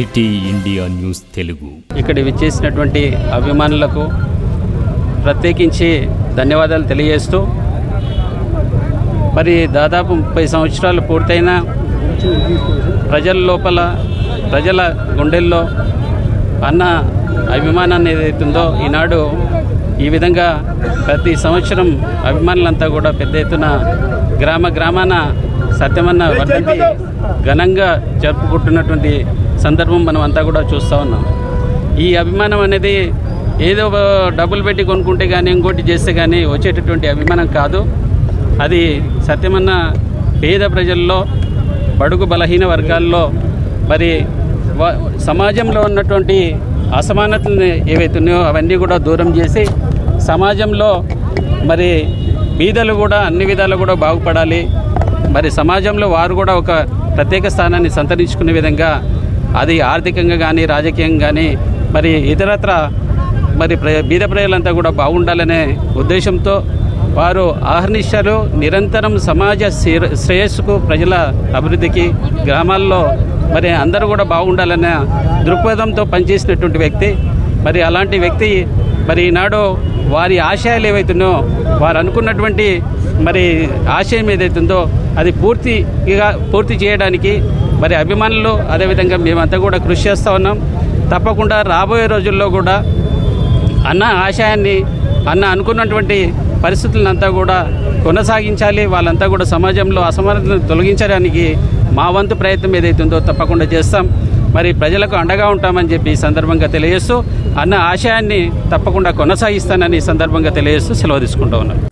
City India news Telugu. ఇక్కడ విచ్చేసినటువంటి అభిమానులకు ప్రత్యేకించి ధన్యవాదాలు తెలియజేస్తూ, మరి దాదాపు 30 సంవత్సరాలు పూర్తయిన ప్రజల లోపల, ప్రజల గుండెల్లో అన్న అభిమానాన్ని ఏదైతుందో ఈనాడు ఈ విధంగా ప్రతి సంవత్సరం అభిమానులంతా కూడా పెద్ద ఎత్తున గ్రామాన సత్యమన్న వర్ధంతి ఘనంగా జరుపుకుంటున్నటువంటి సందర్భం మనం అంతా కూడా చూస్తూ ఉన్నాం. ఈ అభిమానం అనేది ఏదో డబ్బులు పెట్టి కొనుక్కుంటే కానీ ఇంకోటి చేస్తే కానీ వచ్చేటటువంటి అభిమానం కాదు. అది సత్యమన్న పేద ప్రజల్లో, బడుగు బలహీన వర్గాల్లో, మరి సమాజంలో ఉన్నటువంటి అసమానతలు ఏవైతున్నాయో అవన్నీ కూడా దూరం చేసి సమాజంలో మరి బీదలు కూడా అన్ని విధాలు కూడా బాగుపడాలి, మరి సమాజంలో వారు కూడా ఒక ప్రత్యేక స్థానాన్ని సంతరించుకునే విధంగా, అది ఆర్థికంగా కానీ రాజకీయంగా కానీ మరి ఇతరత్ర మరి బీద ప్రజలంతా కూడా బాగుండాలనే ఉద్దేశంతో వారు ఆహర్నిశలు నిరంతరం సమాజ శ్రేయస్సుకు, ప్రజల అభివృద్ధికి, గ్రామాల్లో మరి అందరూ కూడా బాగుండాలనే దృక్పథంతో పనిచేసినటువంటి వ్యక్తి. మరి అలాంటి వ్యక్తి మరి ఈనాడు వారి ఆశయాలు ఏవైతున్నాయో, వారు అనుకున్నటువంటి మరి ఆశయం ఏదైతుందో అది పూర్తి చేయడానికి మరి అభిమానులు అదేవిధంగా మేమంతా కూడా కృషి చేస్తూ ఉన్నాం. తప్పకుండా రాబోయే రోజుల్లో కూడా అన్న ఆశయాన్ని, అన్న అనుకున్నటువంటి పరిస్థితులంతా కూడా కొనసాగించాలి. వాళ్ళంతా కూడా సమాజంలో అసమానతలను తొలగించడానికి మా వంతు ప్రయత్నం ఏదైతుందో తప్పకుండా చేస్తాం. మరి ప్రజలకు అండగా ఉంటామని చెప్పి ఈ సందర్భంగా తెలియజేస్తూ, అన్న ఆశయాన్ని తప్పకుండా కొనసాగిస్తానని ఈ సందర్భంగా తెలియజేస్తూ సెలవు తీసుకుంటూ ఉన్నాను.